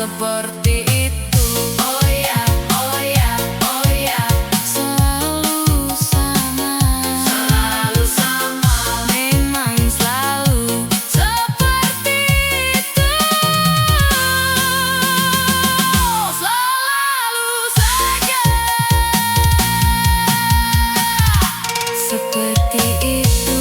seperti itu. Oh ya, oh ya, oh ya, selalu sama, selalu sama, memang selalu seperti itu. Selalu saja seperti itu.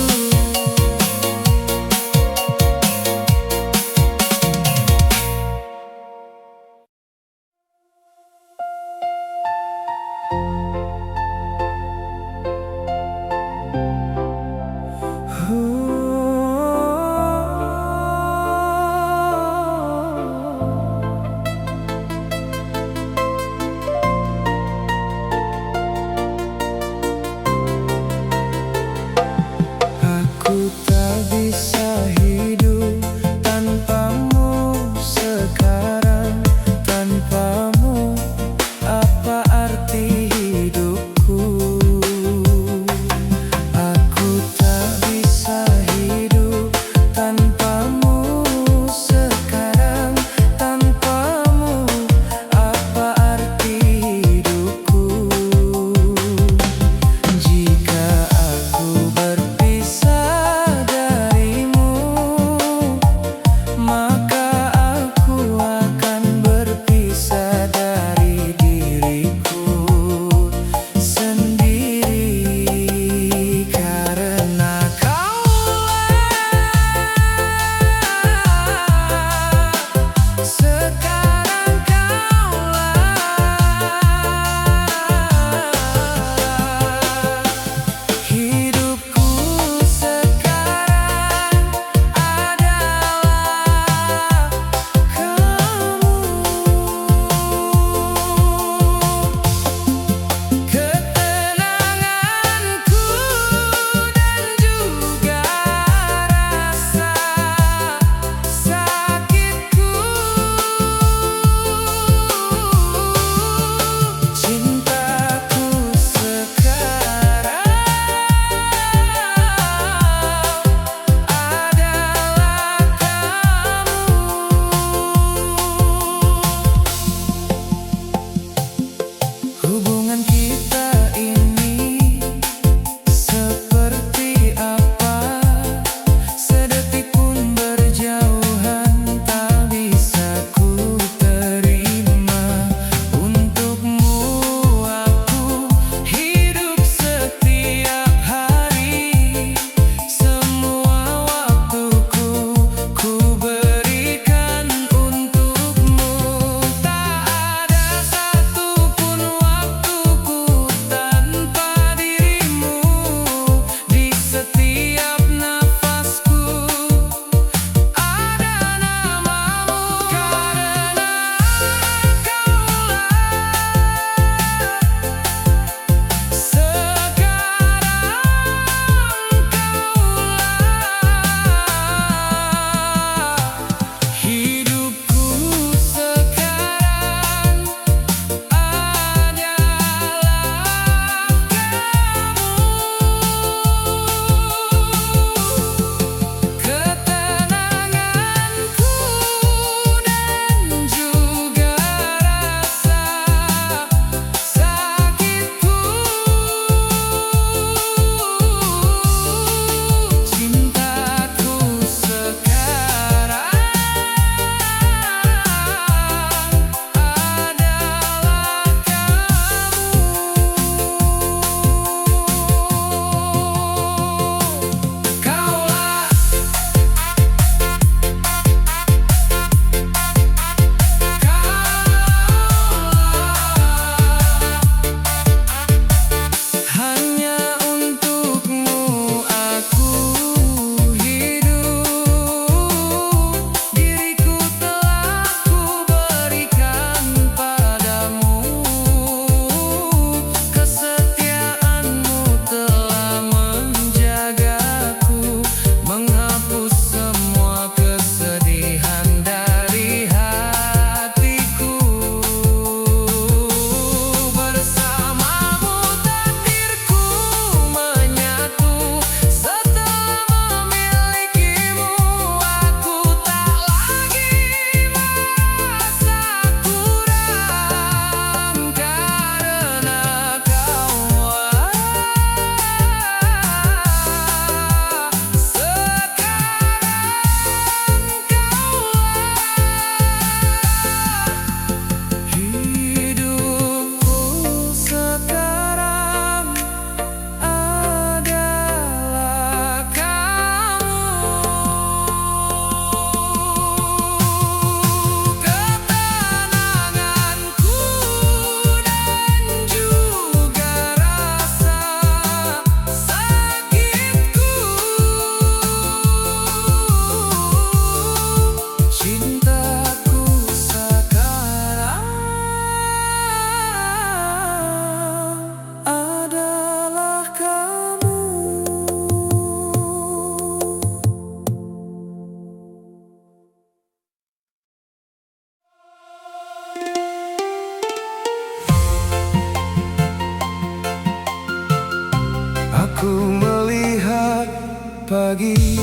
pagi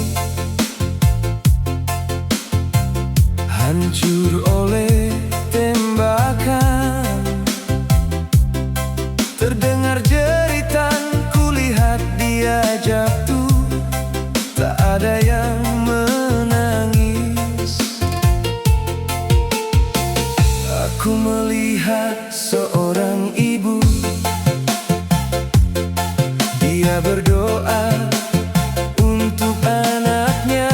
hancur oleh tembakan. Terdengar jeritan, kulihat dia jatuh, tak ada yang menangis. Aku melihat seorang ibu, dia berdoa untuk anaknya.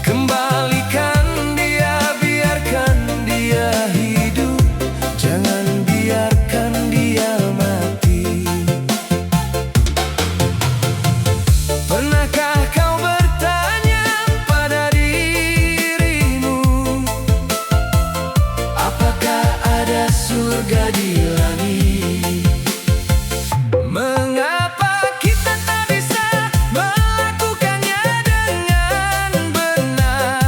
Kembalikan dia, biarkan dia hidup, jangan biarkan dia mati. Pernahkah kau bertanya pada dirimu, apakah ada surga di langit? Mengapa kita tak bisa melakukannya dengan benar?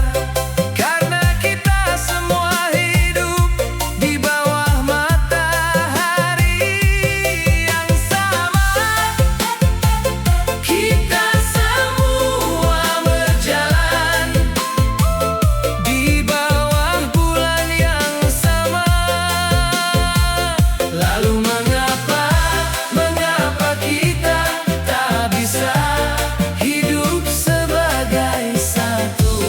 Karena kita semua hidup di bawah matahari yang sama. Kita semua berjalan di bawah bulan yang sama. Lalu mengapa kita tak bisa hidup sebagai satu?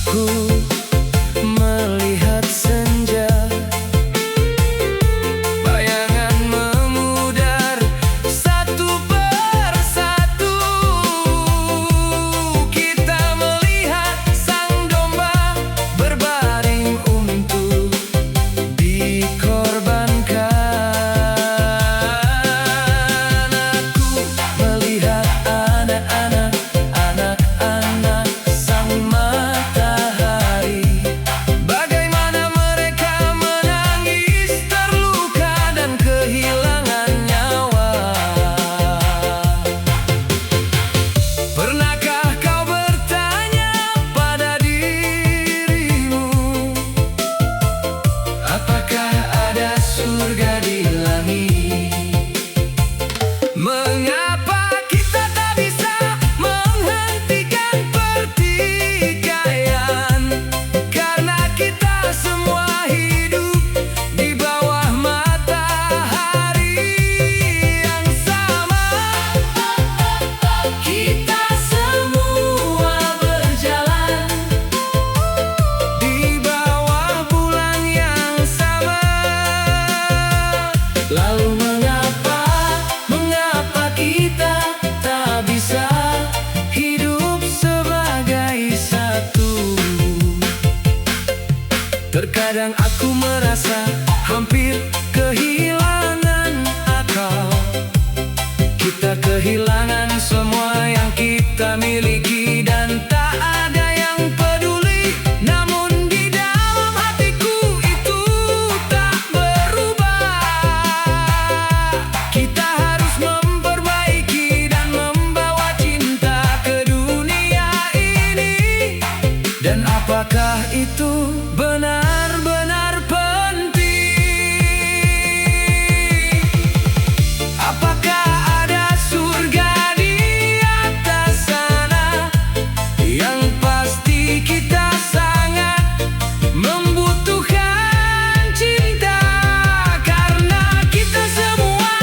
Aku melihat senja, bayangan memudar satu persatu. Kita melihat sang domba berbaring untuk dikorbankan. Aku melihat anak-anak sang matahari, bagaimana mereka menangis, terluka dan kehilangan nyawa. Pernahkah kau bertanya pada dirimu, apakah ada surga di langit? Mengapa kita tak bisa menghentikan pertikaian? Karena kita semua hidup di bawah matahari yang sama. Kita semua berjalan di bawah bulan yang sama. Lalu mengapa kita tak bisa hidup sebagai satu? Terkadang aku merasa hampir kehilangan akal. Kita kehilangan semua yang kita miliki dan tak ada yang peduli. Namun di dalam hatiku itu tak berubah. Kita harus memperbaiki dan membawa cinta ke dunia ini. Dan apakah itu benar-benar penting? Apakah ada surga di atas sana? Yang pasti kita sangat membutuhkan cinta. Karena kita semua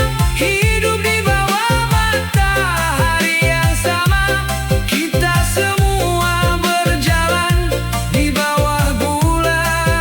hidup di bawah matahari yang sama. Kita semua berjalan di bawah bulan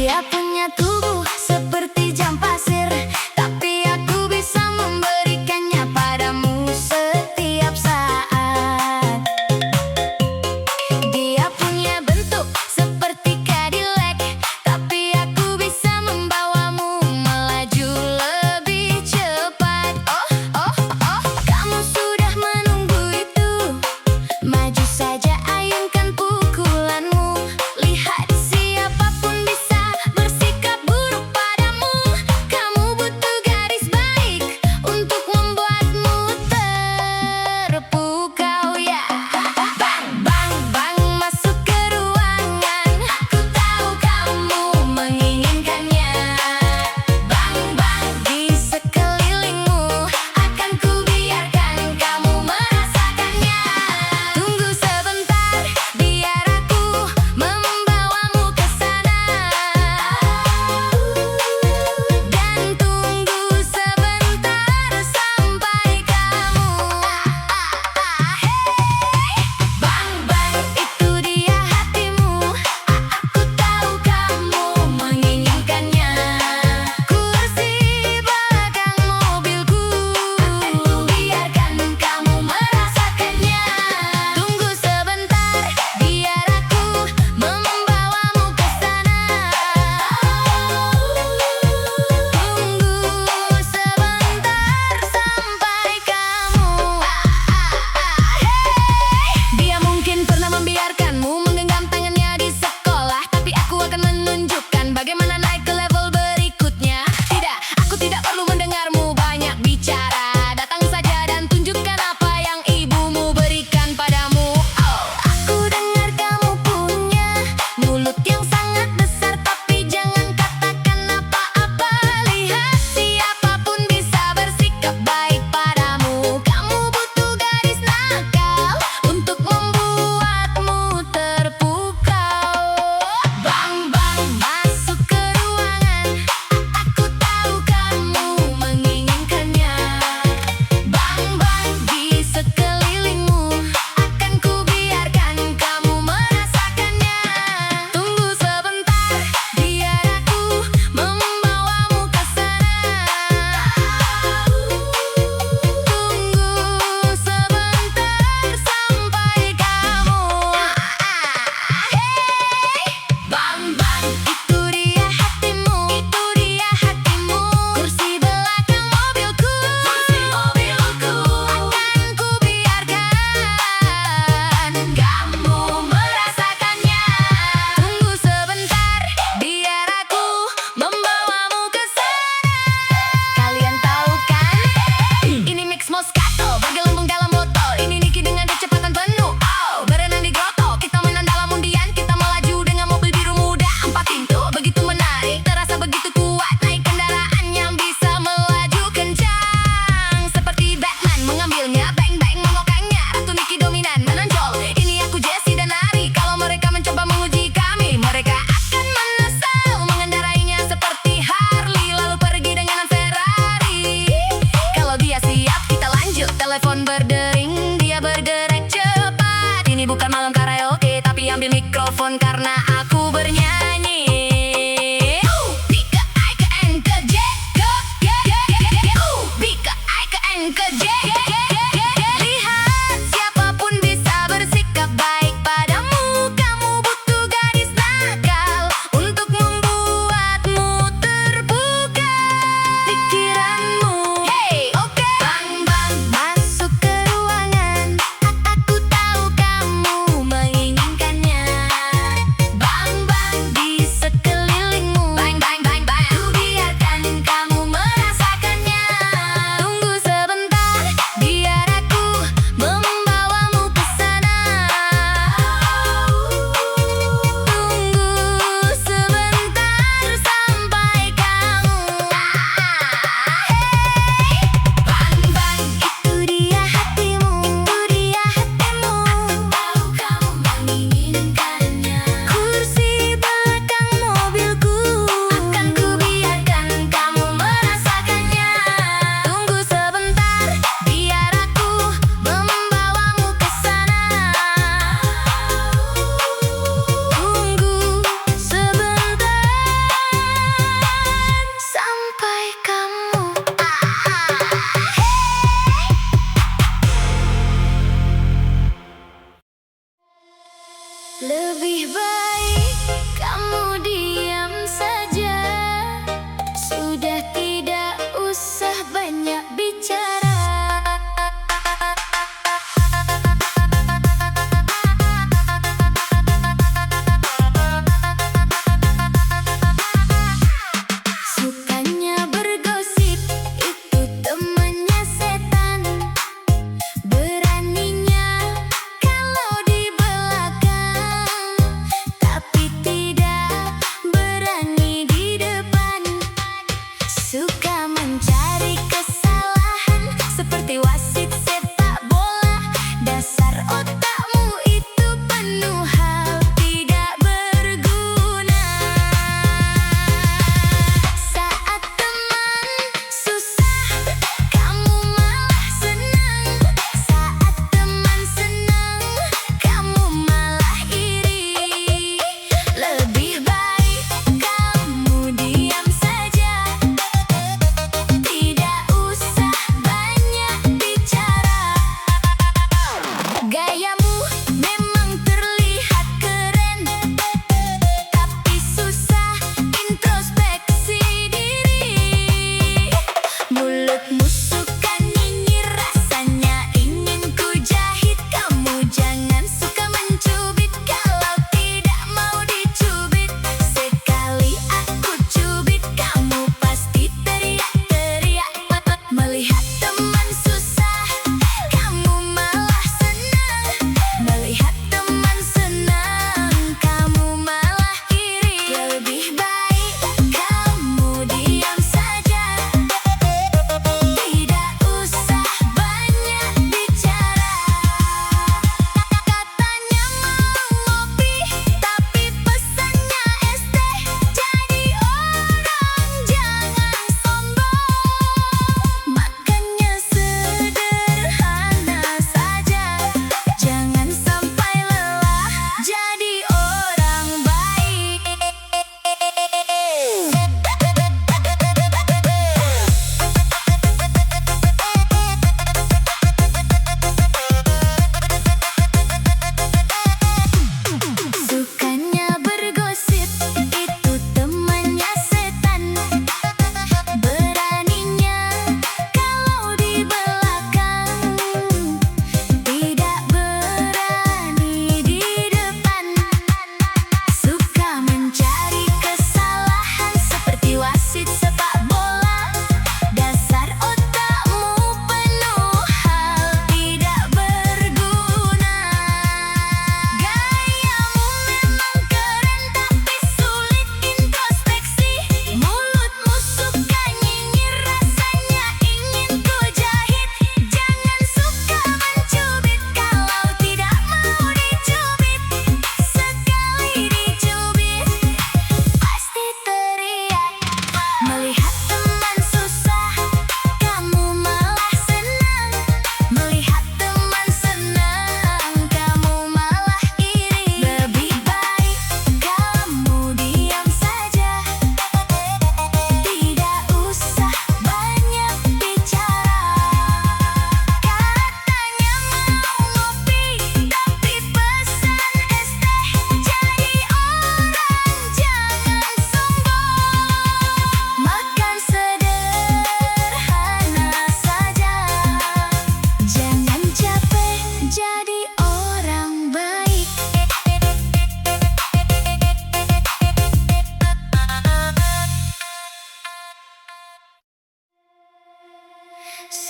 Dia punya tubuh seperti jam pasir, tapi aku bisa memberikannya padamu setiap saat. Dia punya bentuk seperti Cadillac, tapi aku bisa membawamu melaju lebih cepat. Oh, oh, oh, kamu sudah menunggu itu. Maju saja, ayunkan pukulanmu. Lihat, siapapun bisa bersama.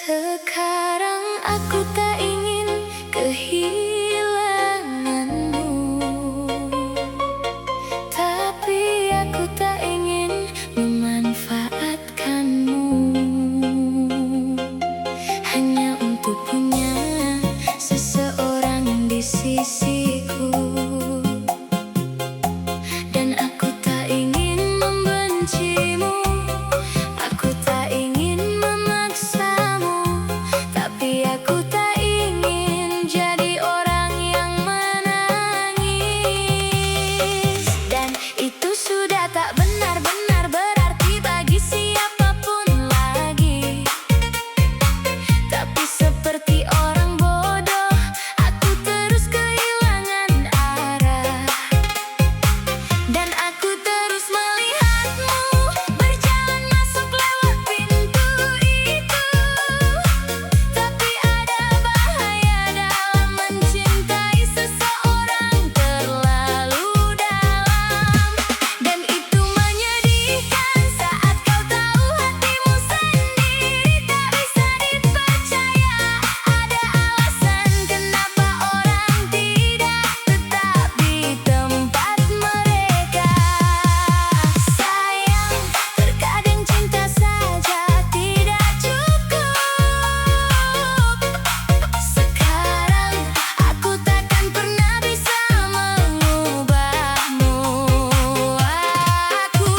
Sekarang aku tak ingin kehilanganmu, tapi aku tak ingin memanfaatkanmu hanya untuk punya seseorang di sisiku. Dan aku tak ingin membencimu, aku tak ingin memaksamu, tapi aku tak ingin jadi orang yang menangis. Dan itu sudah tak benar-benar berarti bagi siapapun lagi. Tapi seperti orang bodoh, aku terus kehilangan arah. Dan aku terus melihatmu berjalan masuk lewat pintu itu. Tapi ada bahaya dalam mencintai seseorang terlalu dalam. Dan itu menyedihkan saat kau tahu hatimu sendiri tak bisa dipercaya. Ada alasan kenapa orang tidak tetap di tempat mereka. Sayang, terkadang cinta saja tidak cukup. Sekarang aku takkan pernah bisa mengubahmu. Aku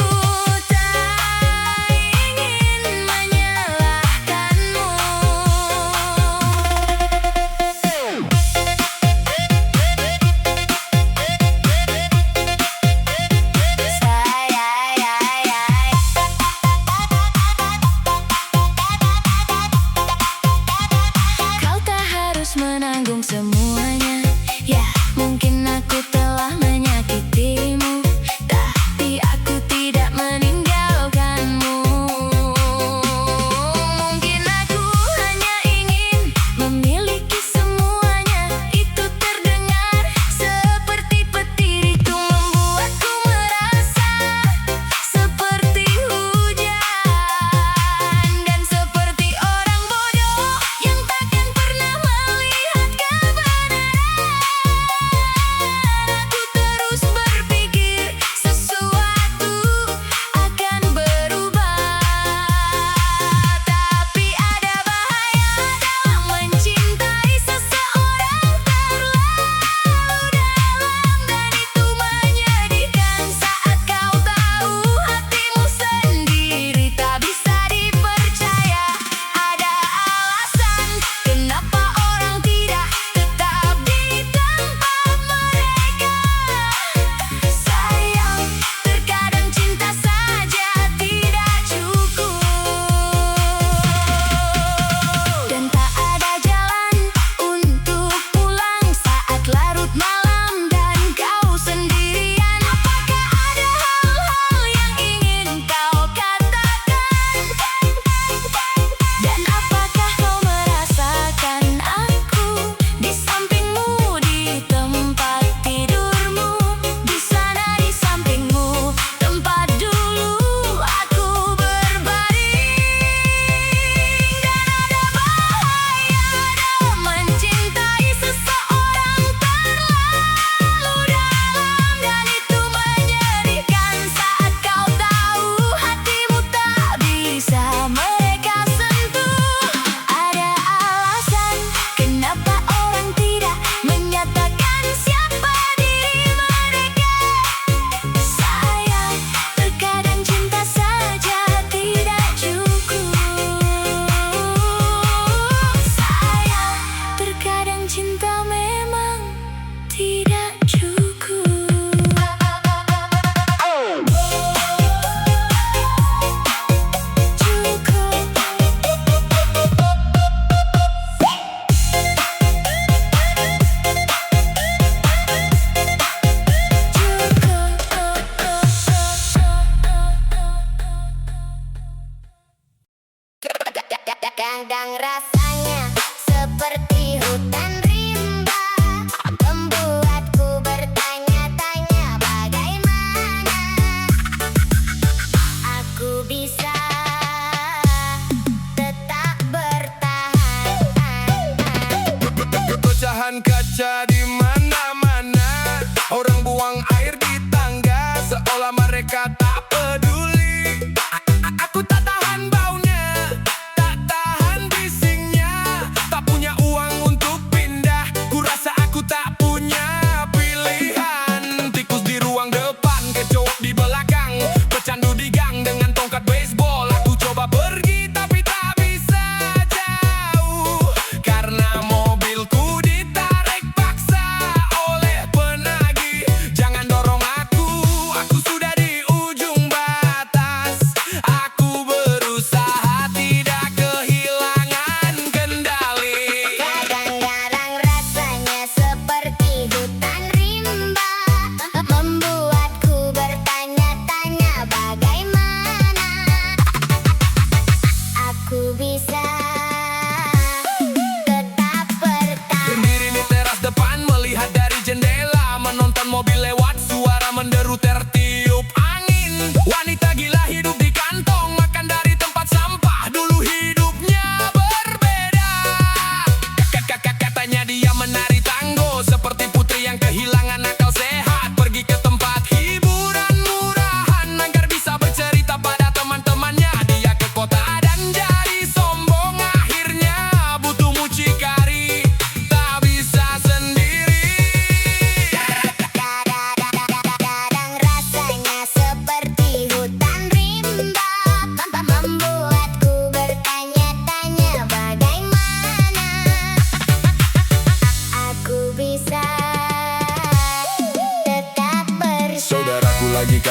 tak ingin menyalahkanmu. Kau tak harus menanggung semuanya. Ya, mungkin aku telah menyakitimu, tapi aku tidak meninggalkanmu. Mungkin aku hanya ingin memiliki semuanya. Itu terdengar seperti petir, itu membuatku merasa seperti hujan. Dan seperti orang bodoh yang takkan pernah melihat kebenaran. Aku terus berpikir sesuatu akan berubah. Tapi ada bahaya dalam mencintai seseorang terlalu dalam. Dan itu menyedihkan saat kau tahu hatimu sendiri tak bisa dipercaya. Ada alasan kenapa orang tidak tetap di tempat mereka. Sayang, terkadang cinta saja tidak cukup. Dan tak ada jalan untuk pulang saat larut malam dan kau sendirian. Apakah ada hal-hal yang ingin kau katakan? Dan apakah kau merasakan aku di sampingmu, di tempat tidurmu, di sana di sampingmu, tempat dulu aku berbaring. Dan ada bahaya dalam mencintai seseorang terlalu dalam. Dan itu menyedihkan saat kau tahu hatimu tak bisa mereka sentuh. Ada alasan kenapa orang tidak menyatakan siapa diri mereka. Sayang, terkadang cinta saja tidak cukup. Sayang, terkadang cinta memang tidak cukup. Kadang rasanya seperti hutan rimba, membuatku bertanya-tanya bagaimana aku bisa tetap bertahan.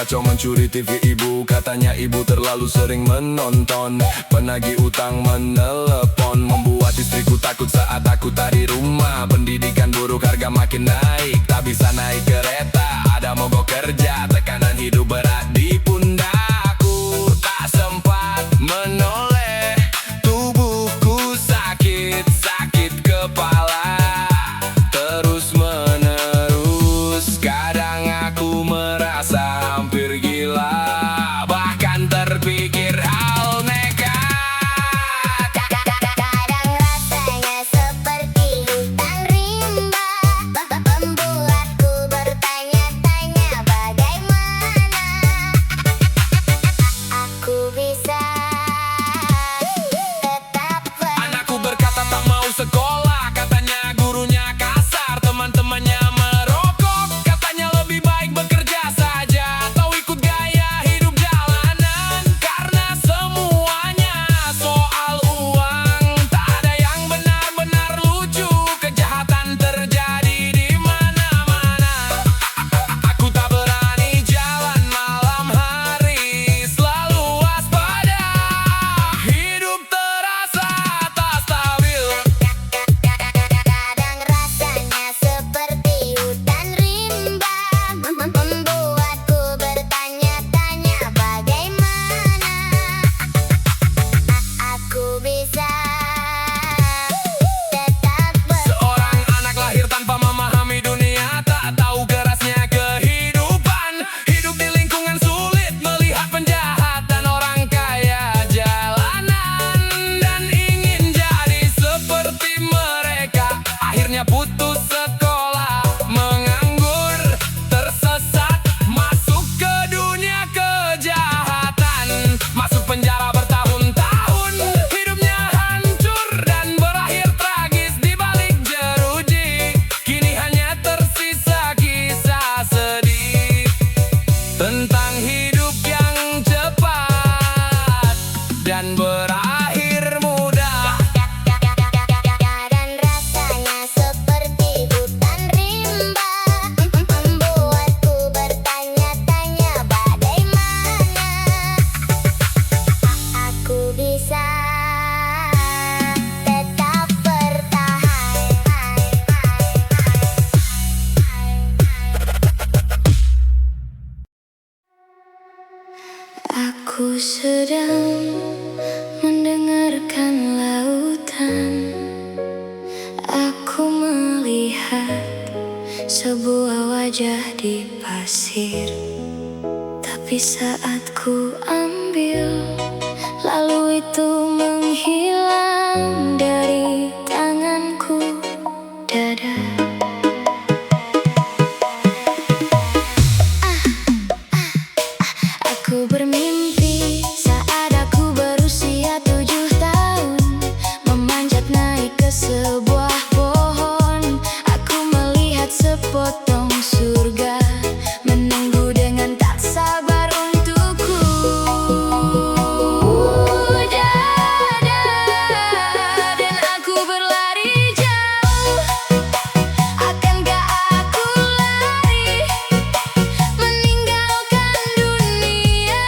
kacau mencuri TV ibu. Katanya ibu terlalu sering menonton. Penagih utang menelepon, membuat istriku takut saat aku tak di rumah. Pendidikan buruk, harga makin naik, tak bisa naik kereta, ada mogok kerja, tekanan hidup berat di pundakku. Tak sempat menoleh, tubuhku sakit, sakit kepala terus menerus. Kadang aku merasa hampir gila, bahkan terpikir hal nekat. Kadang rasanya seperti hutan rimba, membuatku bertanya-tanya bagaimana aku bisa tetap Anakku berkata tak mau sekolah, katanya gurunya kasar, teman-temannya merokok, katanya lebih baik bekerja saja atau ikut gaya hidup jalanan. Karena semuanya soal uang, tak ada yang benar-benar lucu, kejahatan terjadi di mana-mana. Aku tak berani jalan malam hari, selalu waspada, hidup terasa tak stabil. Kadang rasanya seperti hutan rimba, membuatku bertanya-tanya bagaimana aku bisa tetap Seorang anak lahir tanpa memahami dunia, tak tahu kerasnya kehidupan. Hidup di lingkungan sulit, melihat penjahat dan orang kaya jalanan, dan ingin jadi seperti mereka. Akhirnya putus sekolah, menganggur, tersesat, masuk ke dunia kejahatan, masuk penjara bertahun-tahun. Hidupnya hancur dan berakhir tragis di balik jeruji. Kini hanya tersisa kisah sedih tentang hidup yang cepat dan berakhir mudah. Dan rasanya seperti hutan rimba, membuatku bertanya-tanya bagaimana aku bisa tetap bertahan. Aku sedang mendengarkan lautan. Aku melihat sebuah wajah di pasir. Tapi saat ku ambil, lalu itu menghilang dari tanganku. Dada. Aku bermimpi saat aku berusia 7 tahun, memanjat naik ke sebuah pohon. Aku melihat sepotong surga, menunggu dengan tak sabar untukku. Dada, dan aku berlari jauh. Akankah aku lari, meninggalkan dunia?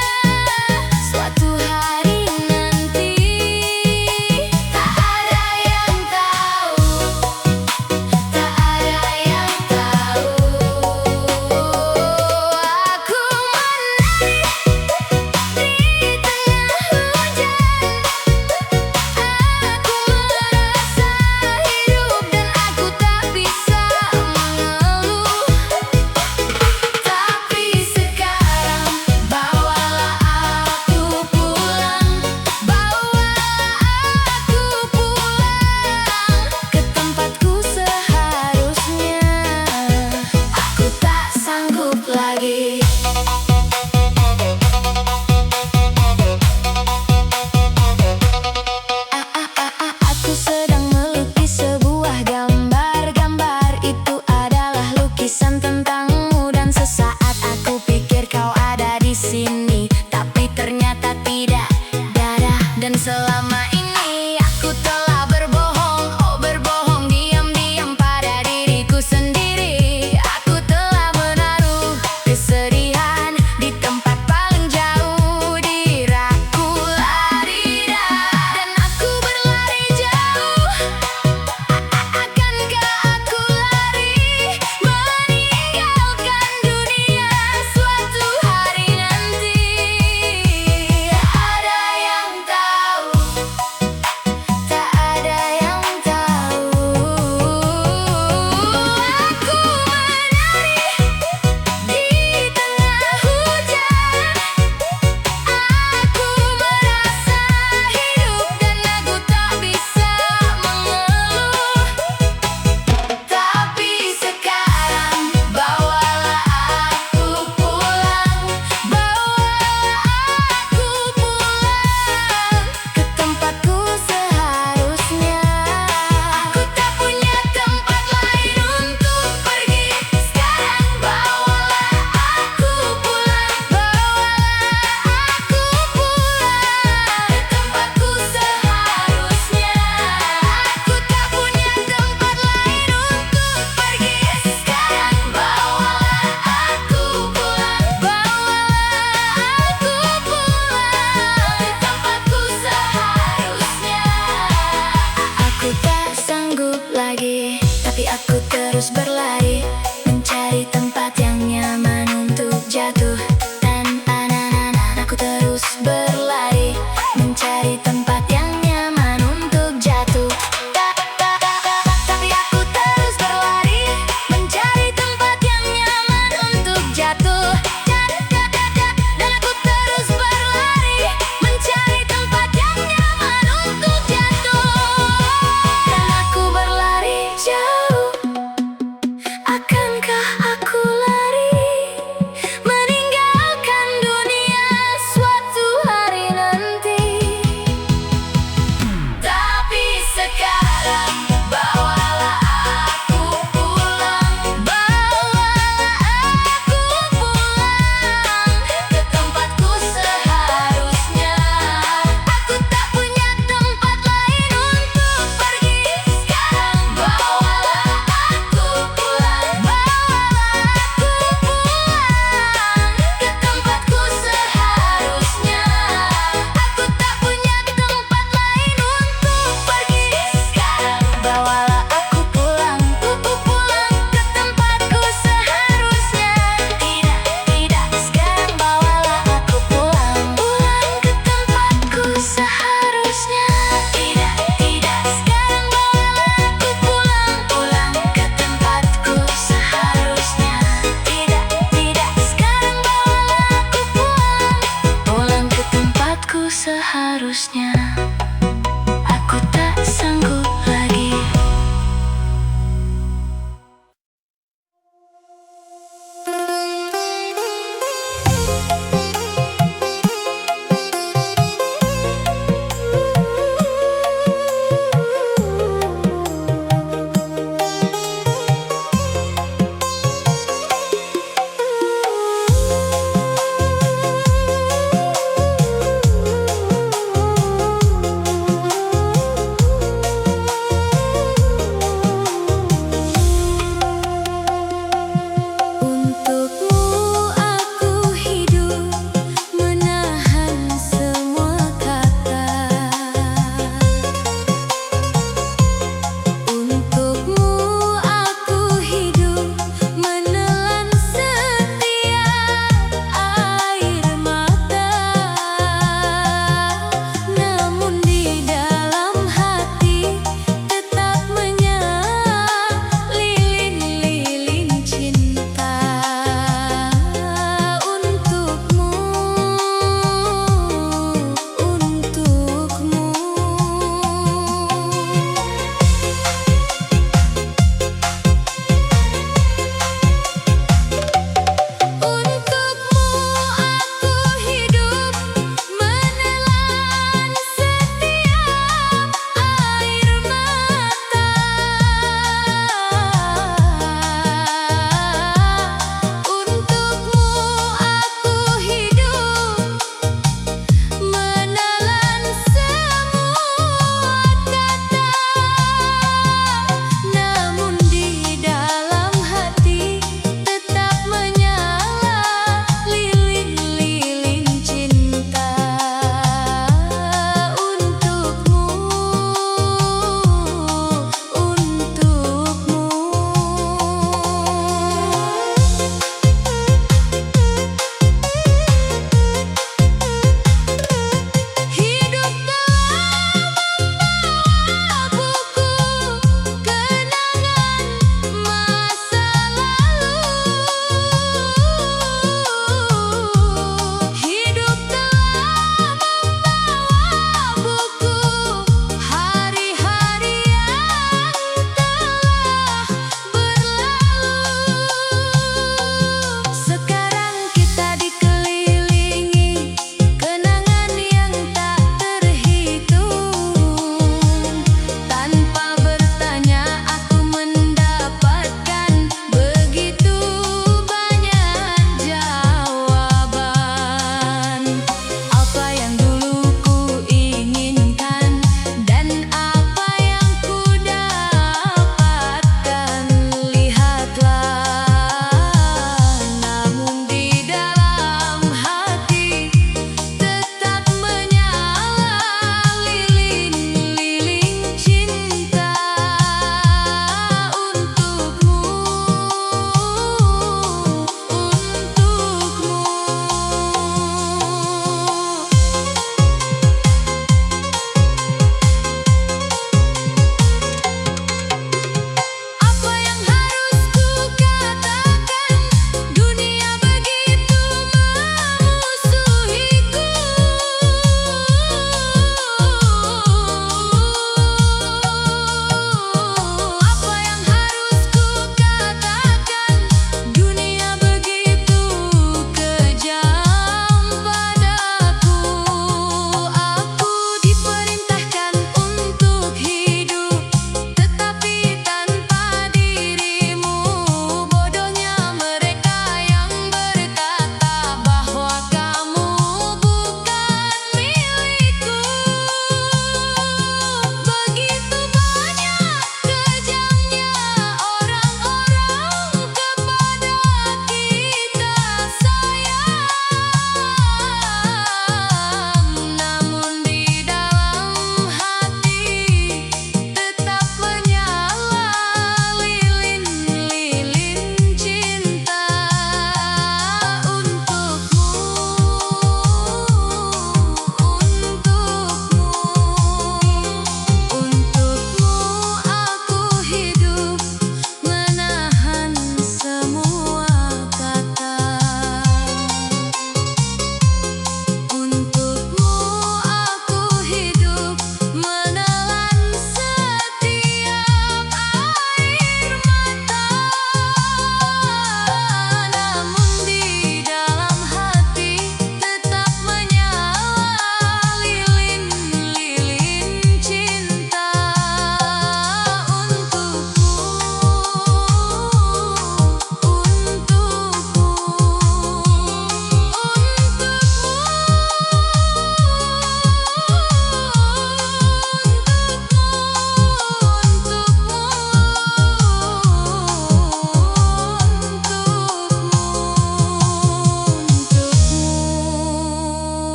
seharusnya.